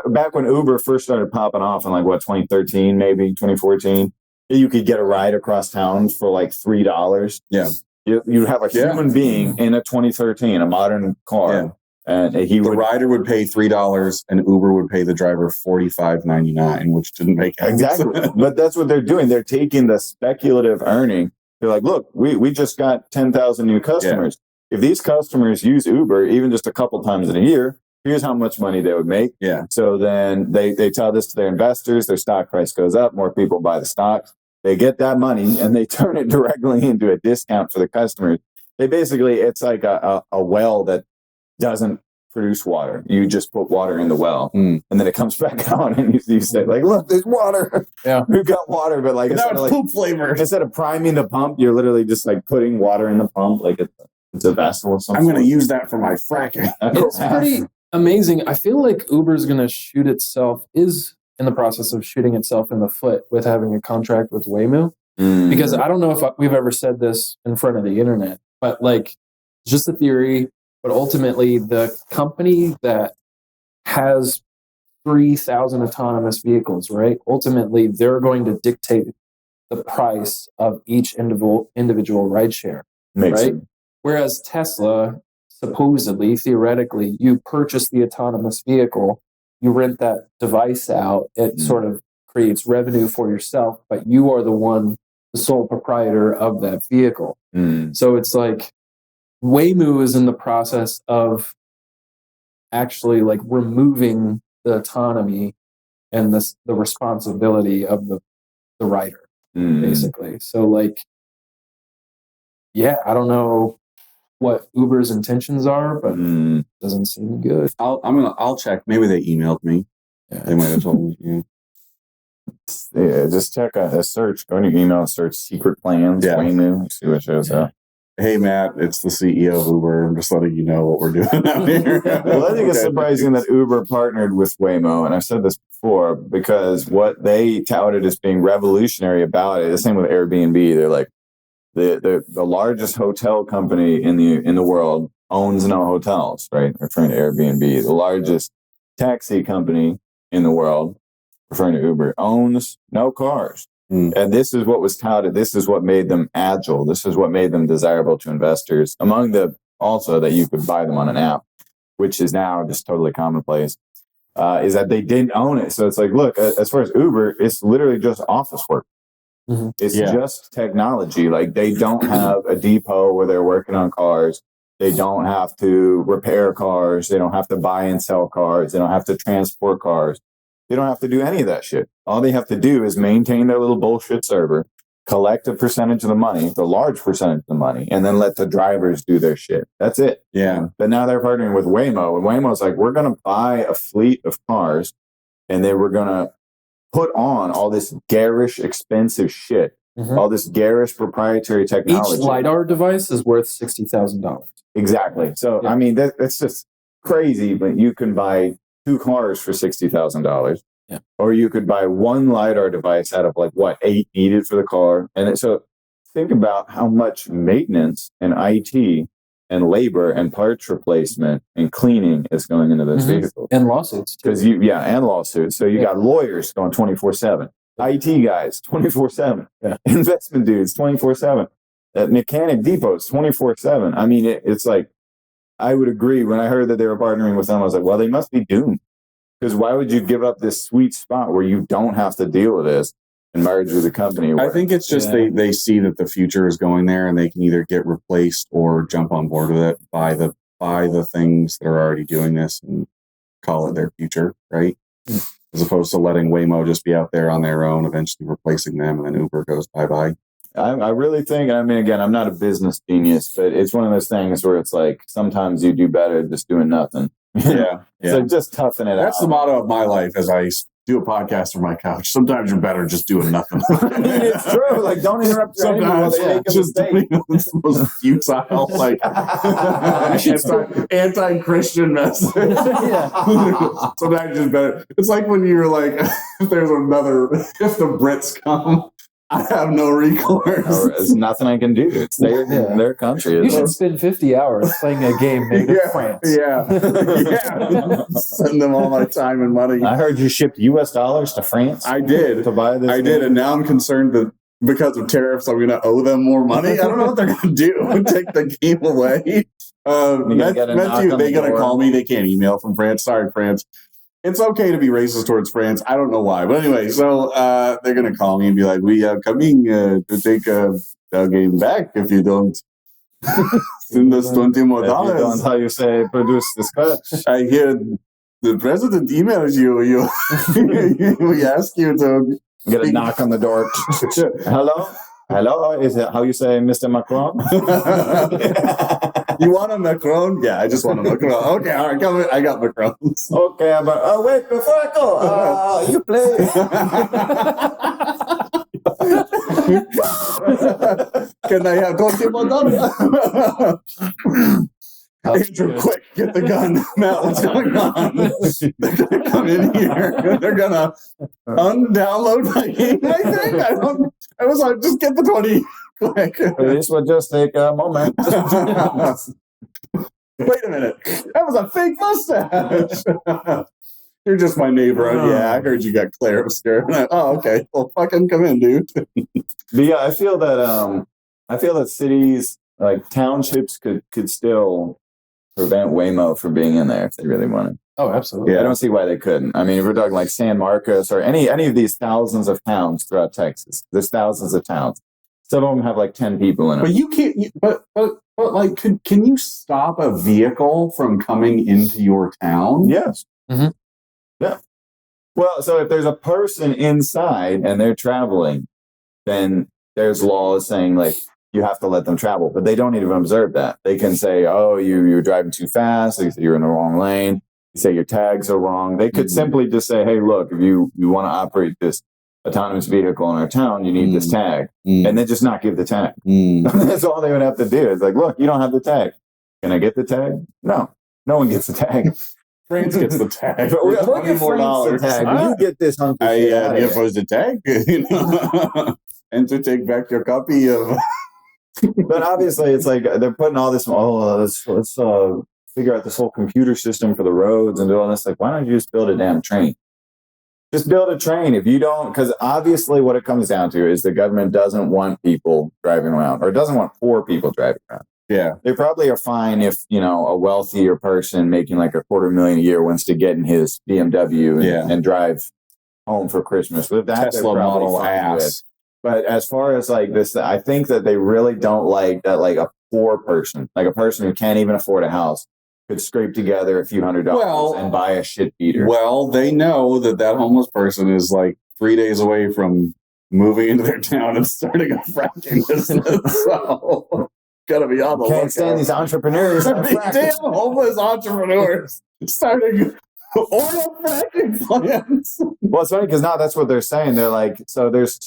back when Uber first started popping off in like, 2013, maybe 2014, you could get a ride across town for like $3. Yeah. You have a human being in a 2013, a modern car. Yeah. And the rider would pay $3 and Uber would pay the driver $45.99, which didn't make any sense. But that's what they're doing. They're taking the speculative earning. They're like, look, we just got 10,000 new customers. Yeah. If these customers use Uber even just a couple times in a year, here's how much money they would make. Yeah. So then they tell this to their investors. Their stock price goes up. More people buy the stocks. They get that money and they turn it directly into a discount for the customers. They basically, it's like a well that doesn't produce water. You just put water in the well and then it comes back out and you say like, look, there's water. Yeah. We've got water, but like, now it's poop flavor. Instead of priming the pump, you're literally just like putting water in the pump. Like it's a vessel or something. I'm going to use that for my fracking. It's pretty amazing. I feel like Uber's going to is in the process of shooting itself in the foot with having a contract with Waymo. Because I don't know if we've ever said this in front of the internet, but like it's just a theory. But ultimately, the company that has 3,000 autonomous vehicles, right? Ultimately, they're going to dictate the price of each individual rideshare, right? Sense. Whereas Tesla, supposedly, theoretically, you purchase the autonomous vehicle, you rent that device out, it sort of creates revenue for yourself, but you are the sole proprietor of that vehicle. So it's like, Waymo is in the process of actually like removing the autonomy and the responsibility of the rider, basically. So like, I don't know what Uber's intentions are, but it doesn't seem good. I'll check. Maybe they emailed me. Yeah. They might have told me. Yeah, just check a search. Go in your email and search secret plans. Waymo. See what shows up. Hey, Matt, it's the CEO of Uber. I'm just letting you know what we're doing out here. Well, I think it's surprising that Uber partnered with Waymo. And I've said this before because what they touted as being revolutionary about it, the same with Airbnb. They're like the largest hotel company in the world owns no hotels, right? Referring to Airbnb. The largest taxi company in the world, referring to Uber, owns no cars. And this is what was touted. This is what made them agile. This is what made them desirable to investors. Also that you could buy them on an app, which is now just totally commonplace, is that they didn't own it. So it's like, look, as far as Uber, it's literally just office work. It's just technology. Like they don't have a depot where they're working on cars. They don't have to repair cars. They don't have to buy and sell cars. They don't have to transport cars. They don't have to do any of that shit. All they have to do is maintain their little bullshit server, collect a percentage of the money, the large percentage of the money, and then let the drivers do their shit. That's it. Yeah. But now they're partnering with Waymo, and Waymo's like, we're going to buy a fleet of cars, and then we're going to put on all this garish, expensive shit, all this garish proprietary technology. Each LiDAR device is worth $60,000. Exactly. So, I mean, that's just crazy, but you can buy 2 cars for $60,000. Yeah. Or you could buy 1 LiDAR device out of 8 needed for the car. And so think about how much maintenance and IT and labor and parts replacement and cleaning is going into those vehicles. And lawsuits. Because and lawsuits. So you got lawyers going 24/7, IT guys 24/7, investment dudes 24/7, mechanic depots 24/7. I mean, it's like, I would agree. When I heard that they were partnering with them, I was like, well, they must be doomed. Because why would you give up this sweet spot where you don't have to deal with this and merge with a company? I think it's just they see that the future is going there, and they can either get replaced or jump on board with it, buy the things that are already doing this and call it their future, right? As opposed to letting Waymo just be out there on their own, eventually replacing them, and then Uber goes bye-bye. I really think, I mean, again, I'm not a business genius, but it's one of those things where it's like, sometimes you do better just doing nothing. So just toughing it out. That's the motto of my life as I do a podcast from my couch. Sometimes you're better just doing nothing. I mean, it's true. Like, don't interrupt your enemy while they make a mistake. It's the most futile, anti-Christian message. Sometimes just better. It's like when you're like, if the Brits come, I have no recourse. There's nothing I can do. It's their country. You should spend 50 hours playing a game made in France. Send them all my time and money. I heard you shipped US dollars to France. I did. To buy this. I did, and now I'm concerned that because of tariffs, I'm going to owe them more money. I don't know what they're going to do. Take the game away. They're going to call me. They can't email from France. Sorry, France. It's okay to be racist towards France. I don't know why. But anyway, so they're going to call me and be like, we are coming to take the game back if you don't send us $20 more. If you don't, how you say, produce the scratch. I hear the president emails you. We ask you to get a knock on the door. Hello? Is it how you say Mr. Macron? You want a Macron? Yeah, I just want a Macron. Okay, all right, come in. I got Macrons. Okay, but wait, before I go, you play. Can I have $20 more? Andrew, quick, get the gun. Matt, what's going on? They're going to come in here. They're going to undownload my game, I think. I was like, just get the 20 quick. This will just take a moment. Wait a minute. That was a fake mustache. You're just my neighbor. Yeah, I heard you got Claire's here. Oh, okay. Well, fucking come in, dude. But yeah, I feel that cities, like townships, could still prevent Waymo from being in there if they really wanted. Oh, absolutely. Yeah. I don't see why they couldn't. I mean, if we're talking like San Marcos or any of these thousands of towns throughout Texas, there's thousands of towns. Some of them have like 10 people in them. But you can't. But like, can you stop a vehicle from coming into your town? Yes. Mm-hmm. Yeah. Well, so if there's a person inside and they're traveling, then there's laws saying like you have to let them travel, but they don't even observe that. They can say, "Oh, you're driving too fast. They say you're in the wrong lane. You say your tags are wrong." They could simply just say, "Hey, look, if you want to operate this autonomous vehicle in our town, you need this tag," and then just not give the tag. That's all they would have to do. It's like, look, you don't have the tag. Can I get the tag? No one gets the tag. France gets the tag. We'll give France the tag. You get this hunky. Give us the tag, and to take back your copy of. But obviously, it's like they're putting all this. Let's figure out this whole computer system for the roads and do all this. Like, why don't you just build a damn train? Just build a train. If you don't, because obviously, what it comes down to is the government doesn't want people driving around, or doesn't want poor people driving around. Yeah, they probably are fine if a wealthier person making like $250,000 a year wants to get in his BMW and drive home for Christmas with that Tesla Model S. But as far as like this, I think that they really don't like that. Like a poor person, like a person who can't even afford a house, could scrape together a few $100 and buy a shit beater. Well, they know that homeless person is like 3 days away from moving into their town and starting a fracking business. So gotta be on the lookout. Can't stand these entrepreneurs. Damn homeless entrepreneurs starting Oil fracking plants. Well, it's funny because now that's what they're saying. They're like, so there's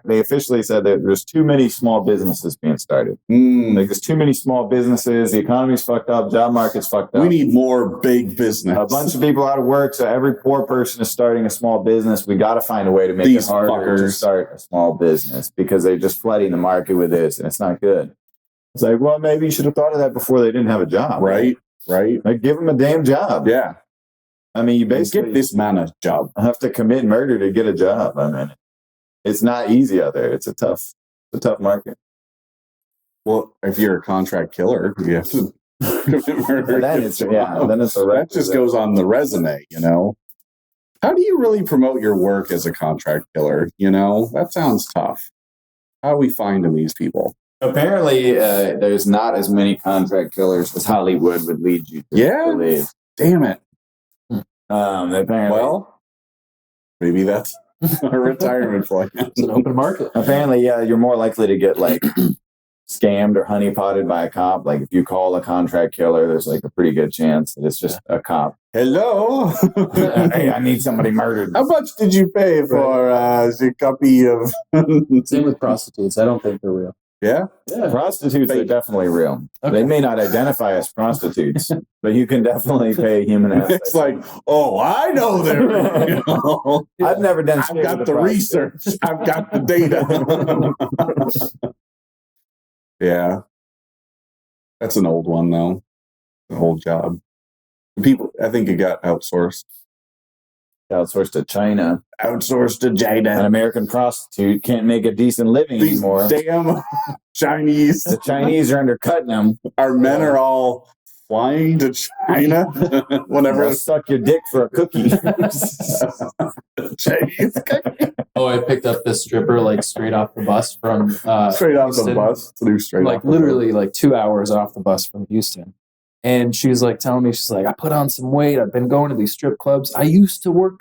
they officially said that there's too many small businesses being started. Like there's too many small businesses. The economy's fucked up. Job market's fucked up. We need more big business. A bunch of people out of work. So every poor person is starting a small business. We got to find a way to make it harder to start a small business because they're just flooding the market with this and it's not good. It's like, well, maybe you should have thought of that before they didn't have a job. Right. Like give them a damn job. Yeah. I mean, you basically get this man a job. have to commit murder to get a job. I mean, it's not easy out there. It's a tough market. Well, if you're a contract killer, you have to commit murder. Then it's a record. That just goes on the resume, you know. How do you really promote your work as a contract killer? You know, that sounds tough. How are we finding these people? Apparently, there's not as many contract killers as Hollywood would lead you to believe. Damn it. Apparently, well, maybe that's a retirement plan. It's an open market. Apparently, yeah, you're more likely to get like scammed or honeypotted by a cop. Like if you call a contract killer, there's like a pretty good chance that it's just a cop. Hello. Hey, I need somebody murdered. How much did you pay for a copy of? Same with prostitutes. I don't think they're real. Yeah? Prostitutes are definitely real. Okay. They may not identify as prostitutes, but you can definitely pay human assets. It's like, oh, I know they're real. I've never done. I've got the research. I've got the data. Yeah. That's an old one, though. The whole job. People, I think it got outsourced. Outsourced to China. Outsourced to China. An American prostitute can't make a decent living anymore. Damn Chinese. The Chinese are undercutting them. Our men are all flying to China whenever. They'll suck your dick for a cookie. Chinese cookie. Oh, I picked up this stripper like straight off the bus from straight off Houston. The bus. Like literally like 2 hours off the bus from Houston. And she was like telling me, she's like, I put on some weight. I've been going to these strip clubs. I used to work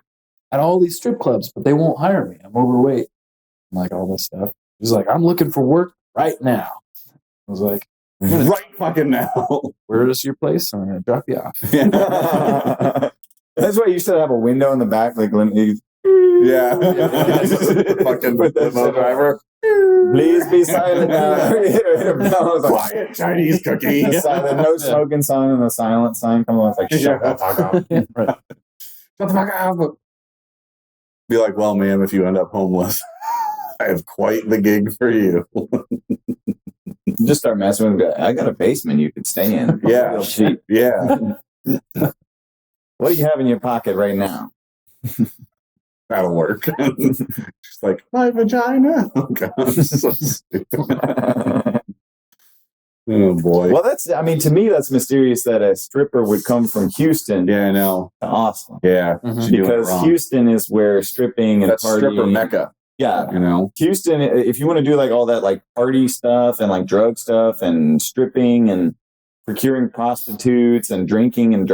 at all these strip clubs, but they won't hire me. I'm overweight. I'm like, all this stuff. She's like, I'm looking for work right now. I was like, right fucking now. Where is your place? I'm going to drop you off. That's why you should have a window in the back, like yeah. Fucking limo driver. Please be silent now. Quiet Chinese cookie. No smoking sign and the silent sign comes on. It's like, shut the fuck up. Shut the fuck up. Be like, well, ma'am, if you end up homeless, I have quite the gig for you. Just start messing with it. I got a basement you could stay in. Yeah. Cheap. Yeah. What do you have in your pocket right now? That'll work. She's like, my vagina. Oh, God, so stupid. Oh, boy. Well, to me, that's mysterious that a stripper would come from Houston. Yeah, I know. To Austin. Yeah. Mm-hmm. Because Houston is where stripping and that's partying. Stripper Mecca. Yeah. You know? Houston, if you want to do like all that like party stuff and like drug stuff and stripping and procuring prostitutes and drinking and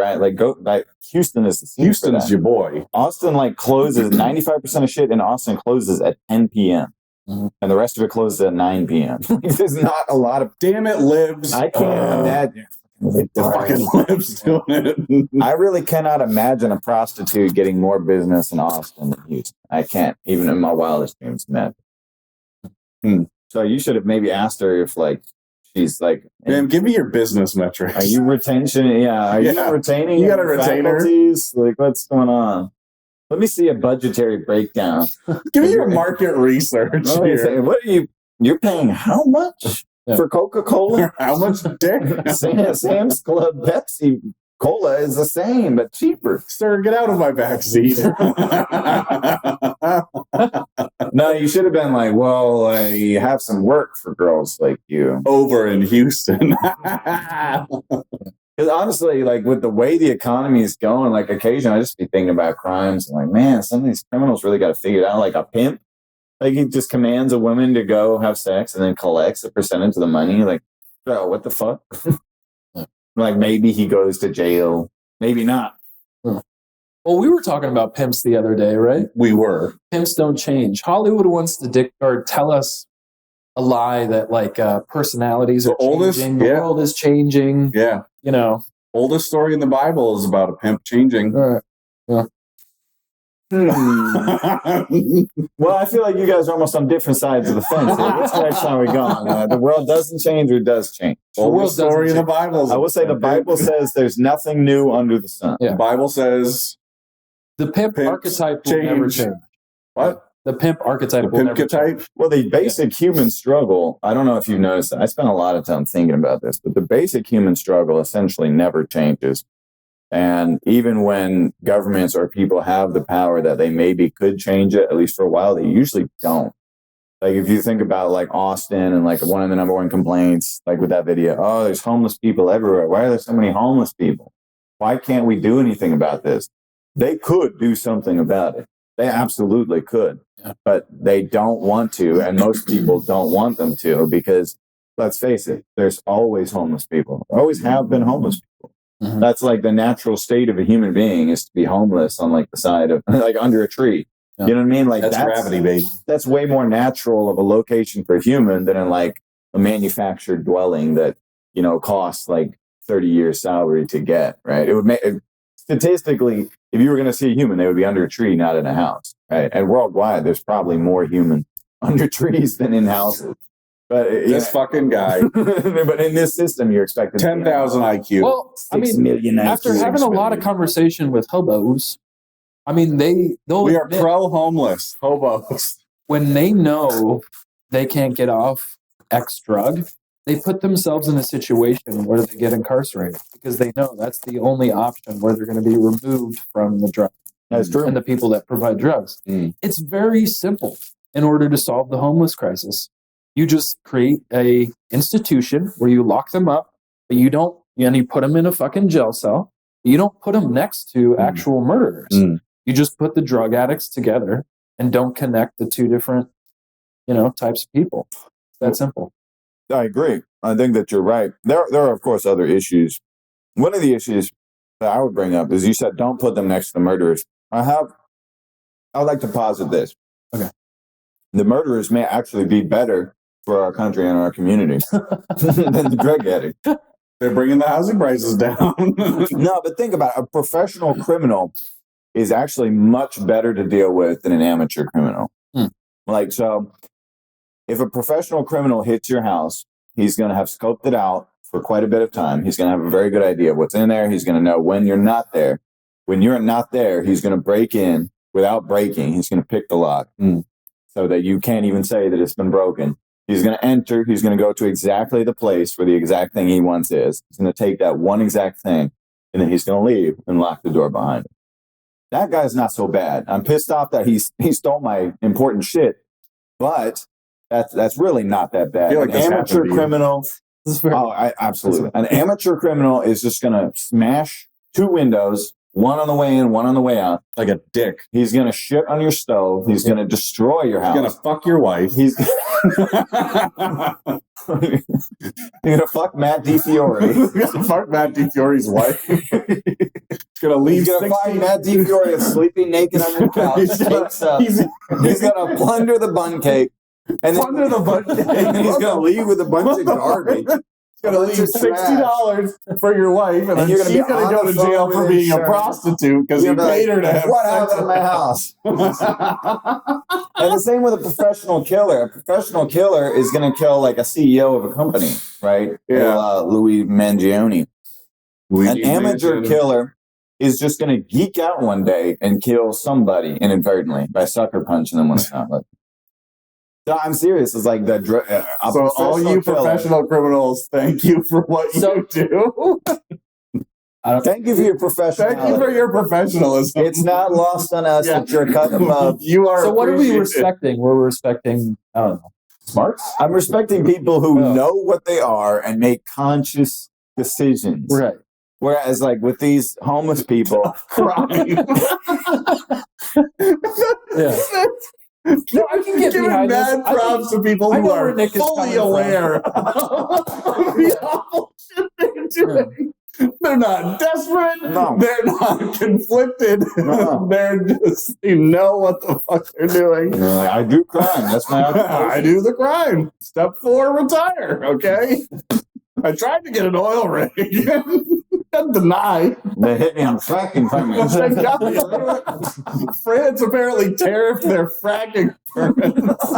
Houston is the scene. Houston's your boy. Austin like closes 95% of shit in Austin closes at 10 p.m. Mm-hmm. And the rest of it closes at 9 p.m. There's not a lot of damn it libs. I can't imagine the fucking libs doing it. I really cannot imagine a prostitute getting more business in Austin than Houston. I can't, even in my wildest dreams, man. So you should have maybe asked her if like she's like, man, give me your business metrics. Are you retention? Yeah. Are you retaining? You got a retainer? Like, what's going on? Let me see a budgetary breakdown. Give me your market research. What are you're paying how much for Coca-Cola? How much dick? Sam's Club Pepsi Cola is the same, but cheaper. Sir, get out of my backseat. No, you should have been like, well, I have some work for girls like you. Over in Houston. Because honestly, like with the way the economy is going, like occasionally I just be thinking about crimes. I'm like, man, some of these criminals really got to figure it out. Like a pimp, like he just commands a woman to go have sex and then collects a percentage of the money. Like, bro, what the fuck? Like maybe he goes to jail, maybe not. Well, we were talking about pimps the other day, right? We were. Pimps don't change. Hollywood wants to tell us a lie that like personalities are changing. The world is changing. Yeah. You know, oldest story in the Bible is about a pimp changing. Well, I feel like you guys are almost on different sides of the fence. Which direction are we going? The world doesn't change or does change? Well, world the story in doesn't the Bible. I will say the Bible says there's nothing new under the sun. Yeah. The Bible says The pimp Pimps archetype will never change. change. what? The pimp archetype The will never pimp change. type. Well, the basic human struggle, I don't know if you've noticed that. I spent a lot of time thinking about this, but the basic human struggle essentially never changes. And even when governments or people have the power that they maybe could change it, at least for a while, they usually don't. Like if you think about like Austin and like one of the number one complaints, like with that video, oh, there's homeless people everywhere. Why are there so many homeless people? Why can't we do anything about this? They could do something about it. They absolutely could, but they don't want to. And most people don't want them to because let's face it, there's always homeless people. There always have been homeless people. Mhm. That's like the natural state of a human being is to be homeless on like the side of like under a tree. Yeah. You know what I mean? Like That's gravity, baby. That's way more natural of a location for a human than in like a manufactured dwelling that, you know, costs like 30 years salary to get, right? It would make statistically, if you were going to see a human, they would be under a tree, not in a house, right? And worldwide, there's probably more humans under trees than in houses. But This fucking guy, but in this system, you're expected 10,000 IQ. Well, I 6 mean, million after IQ. having a lot of conversation with hobos, I mean, they'll We are admit pro-homeless hobos. when they know they can't get off X drug, they put themselves in a situation where they get incarcerated because they know that's the only option where they're going to be removed from the drug That's true. and the people that provide drugs. Mm. It's very simple in order to solve the homeless crisis. You just create a institution where you lock them up, but you don't, and you put them in a fucking jail cell. You don't put them next to actual murderers. Mm. You just put the drug addicts together and don't connect the two different, types of people. It's that simple. I agree. I think that you're right. There are, of course, other issues. One of the issues that I would bring up is you said don't put them next to the murderers. I would like to posit this. Okay. The murderers may actually be better for our country and our community than the drug addict. They're bringing the housing prices down. No, but think about it. A professional criminal is actually much better to deal with than an amateur criminal. Like, so if a professional criminal hits your house, he's going to have scoped it out for quite a bit of time. He's going to have a very good idea of what's in there. He's going to know when you're not there. When you're not there, he's going to break in without breaking. He's going to pick the lock so that you can't even say that it's been broken. He's going to enter. He's going to go to exactly the place where the exact thing he wants is. He's going to take that one exact thing, and then he's going to leave and lock the door behind him. That guy's not so bad. I'm pissed off that he stole my important shit, but that's really not that bad. I feel like An this amateur happened to you. criminal. Absolutely. An amateur criminal is just going to smash two windows, one on the way in, one on the way out. Like a dick. He's going to shit on your stove. He's going to destroy your house. He's going to fuck your wife. He's You're gonna fuck Matt DiFiore. He's going to fuck Matt DiFiore's wife. He's going to leave He's gonna find Matt DiFiore sleeping naked on your couch. He's gonna plunder the bun cake. And Plunder the bun cake. And he's gonna leave with a bunch of garbage. He's going to leave $60 for your wife, and then you're she's gonna be going to on go to the phone jail with for being a insurance. prostitute because you You're gonna be paid her to have what sex happened in my house? And the same with a professional killer. A professional killer is going to kill like a CEO of a company, right? Yeah. Louis Mangione. An amateur Mangione. killer is just going to geek out one day and kill somebody inadvertently by sucker punching them when it's not like. No, I'm serious. It's like the. So all you professional criminals, thank you for what you do. Thank you for your professionalism. Thank you for your professionalism. It's not lost on us Yeah. that you're cut above. You are. So what are we appreciated. respecting? We're respecting, I don't know, smarts? I'm respecting people who Oh. know what they are and make conscious decisions. Right. Whereas, like with these homeless people, Crime. Yeah. No, I can get Giving behind this. mad props to people I who know are where Nick is fully coming from. aware of the awful shit they're doing. They're not desperate. No. They're not conflicted. No. They know what the fuck they're doing. you know, like, I do crime. That's my I do the crime. Step 4, retire. Okay. I tried to get an oil rig. can't deny. They hit me on fracking permits. Thank God. France apparently tariffed their fracking permits.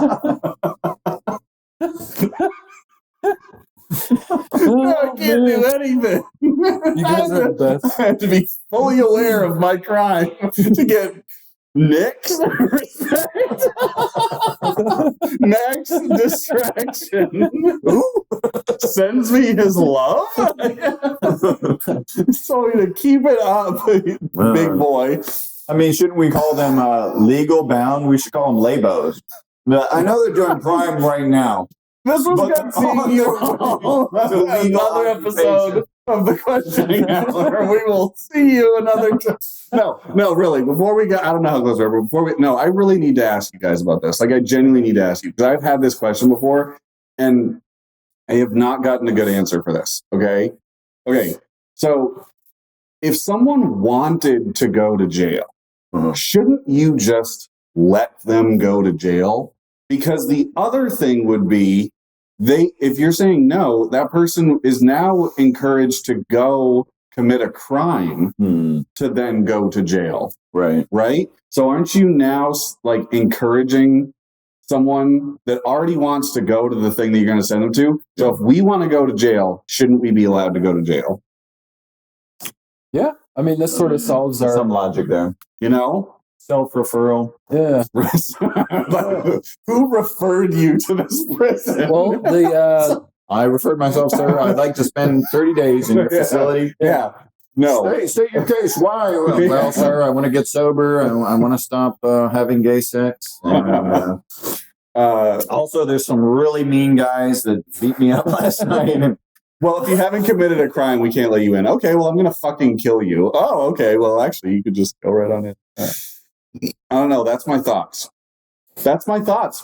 I can't do anything. You guys are the best. I have to be fully aware of my crime to get Nick's respect. Max distraction. Sends me his love. So to keep it up, big boy. I mean, shouldn't we call them legal bound? We should call them labos. I know they're doing crime right now. This was good seeing you all. Another episode of the questioning hour. We will see you another time. No, really. Before we go, I don't know how it goes over. I really need to ask you guys about this. Like, I genuinely need to ask you because I've had this question before, and I have not gotten a good answer for this. Okay. So, if someone wanted to go to jail, shouldn't you just let them go to jail? Because the other thing would be, if you're saying no, that person is now encouraged to go commit a crime to then go to jail. Right? So aren't you now like encouraging someone that already wants to go to the thing that you're going to send them to? So if we want to go to jail, shouldn't we be allowed to go to jail? Yeah. I mean, this sort of solves our... some logic there. You know? Self-referral. Yeah. Who referred you to this prison? Well, I referred myself, sir. I'd like to spend 30 days in your facility. Yeah. No. State your case. Why? Well, sir, I want to get sober. I want to stop having gay sex. And, also, there's some really mean guys that beat me up last night. Well, if you haven't committed a crime, we can't let you in. Okay, well, I'm going to fucking kill you. Oh, okay. Well, actually, you could just go right on in. I don't know. That's my thoughts.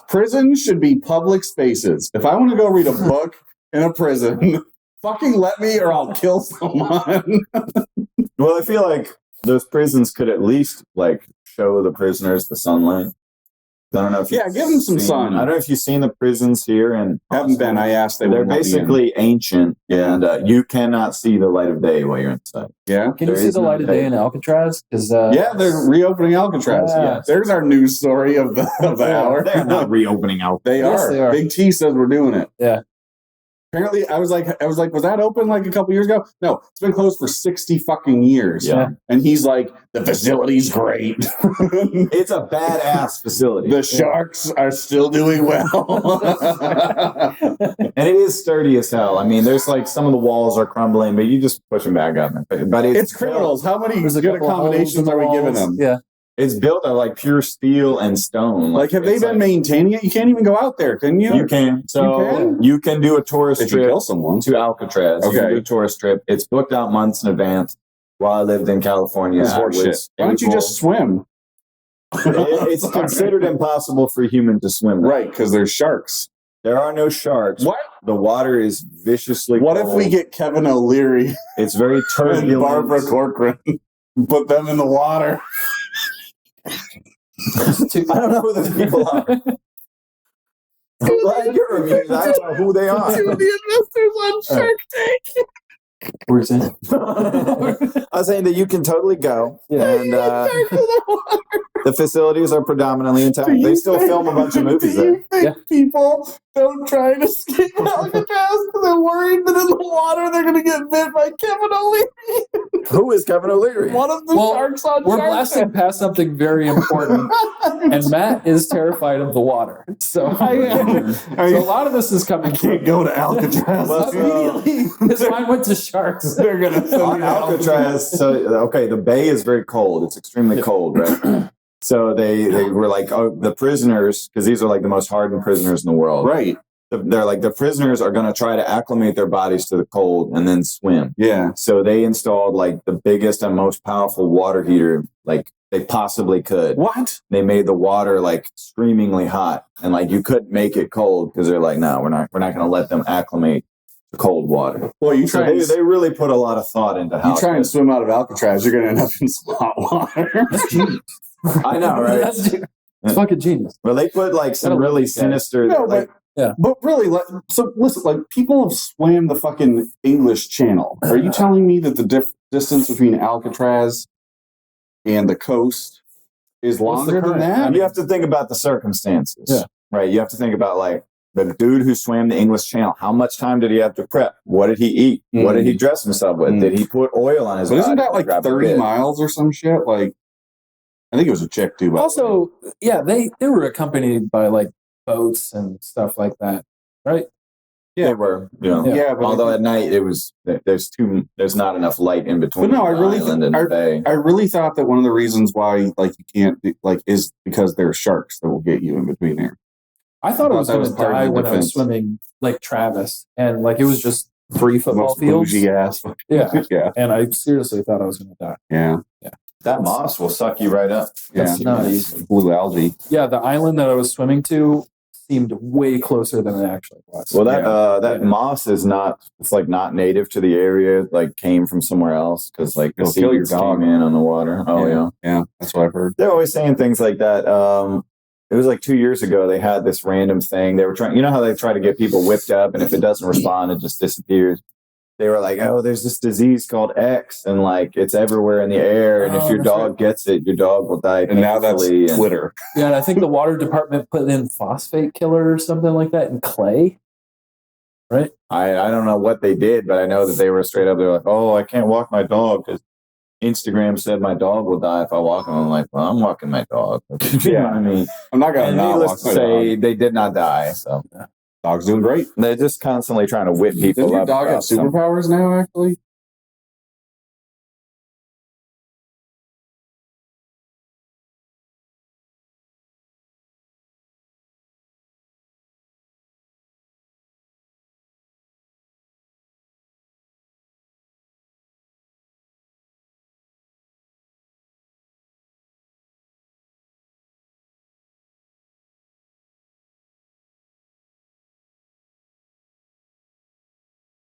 Prisons should be public spaces. If I want to go read a book in a prison, fucking let me or I'll kill someone. Well, I feel like those prisons could at least like show the prisoners the sunlight. I don't know if give them some sun. I don't know if you've seen the prisons here, and haven't been. I asked. They're basically ancient, and you cannot see the light of day while you're inside. Yeah, can you see the light of day in Alcatraz? Because they're reopening Alcatraz. Yeah, there's our news story of the hour. They're not reopening Alcatraz. They are. Big T says we're doing it. Yeah. Apparently, I was like, was that open like a couple years ago? No, it's been closed for 60 fucking years. Yeah. And he's like, the facility's great. It's a badass facility. The sharks are still doing well. And it is sturdy as hell. I mean, there's like some of the walls are crumbling, but you just push them back up. But it's criminals. How many good accommodations are we giving them? Yeah. It's built out like pure steel and stone. Like have they been maintaining it? You can't even go out there, can you? You can. So you can do a tourist trip to Alcatraz. Okay. You can do a tourist trip. It's booked out months in advance. While I lived in California, Why don't you just swim? It's considered impossible for a human to swim. Right, because there's sharks. There are no sharks. What? The water is viciously cold. What if we get Kevin O'Leary? It's very turbulent. And Barbara Corcoran. Put them in the water. I don't know who those people are. I'm glad you're amused. I don't know who they are. Two of the investors on Shark Tank. What are you saying? I was saying that you can totally go. And the facilities are predominantly intact. They still film a bunch of movies there. Do you think people don't try and escape Alcatraz because they're worried that in the water they're going to get bit by Kevin O'Leary? Who is Kevin O'Leary? One of the sharks on We're Shark blasting Tank. past something very important, and Matt is terrified of the water. So, a lot of this is coming. I can't go to Alcatraz. Immediately, his mind went to sharks. They're going to on Alcatraz. So the bay is very cold. It's extremely cold, right? So they were like, oh, the prisoners, because these are like the most hardened prisoners in the world. Right. They're like, the prisoners are going to try to acclimate their bodies to the cold and then swim. Yeah. So they installed like the biggest and most powerful water heater like they possibly could. What? They made the water like screamingly hot, and like you couldn't make it cold because they're like, no, we're not going to let them acclimate to cold water. Well, you try. So they really put a lot of thought into how you try and swim out of Alcatraz, you're going to end up in some hot water. I know, right? It's fucking genius. Well, they put like some really sinister. No, but But really, like, so listen, like people have swam the fucking English Channel. Are you telling me that the distance between Alcatraz and the coast is longer than that? You have to think about the circumstances. Yeah. Right. You have to think about like the dude who swam the English Channel. How much time did he have to prep? What did he eat? What did he dress himself with? Did he put oil on his But body? isn't that like 30 miles or some shit? Like, I think it was a chick too. Also, yeah, they were accompanied by like boats and stuff like that, right? Yeah, they were. You know, yeah. But although at night it was there's not enough light in between. But no, I really thought that one of the reasons why like you can't like is because there are sharks that will get you in between there. I thought I was going to die when I was swimming Lake Travis, and like it was just 3 football fields. Bougie ass. Yeah, yeah. And I seriously thought I was going to die. Yeah. That moss will suck you right up. That's not easy. Blue algae. Yeah, the island that I was swimming to seemed way closer than it actually was. Well, that moss is not. It's like not native to the area. Like came from somewhere else because like the seeds came in on the water. Oh yeah. That's what I've heard. They're always saying things like that. It was like 2 years ago. They had this random thing. They were trying. You know how they try to get people whipped up, and if it doesn't respond, it just disappears. They were like, "Oh, there's this disease called X, and like it's everywhere in the air, and if your dog gets it, your dog will die." And now that's Twitter. Yeah, and I think the water department put in phosphate killer or something like that in clay. Right? I don't know what they did, but I know that they were straight up. They're like, "Oh, I can't walk my dog because Instagram said my dog will die if I walk him." I'm like, "Well, I'm walking my dog." Yeah, I mean, I'm not gonna not needless walk to my say dog. they did not die. So dog's doing great. they're just constantly trying to whip people Does your up. dog have superpowers now? Actually,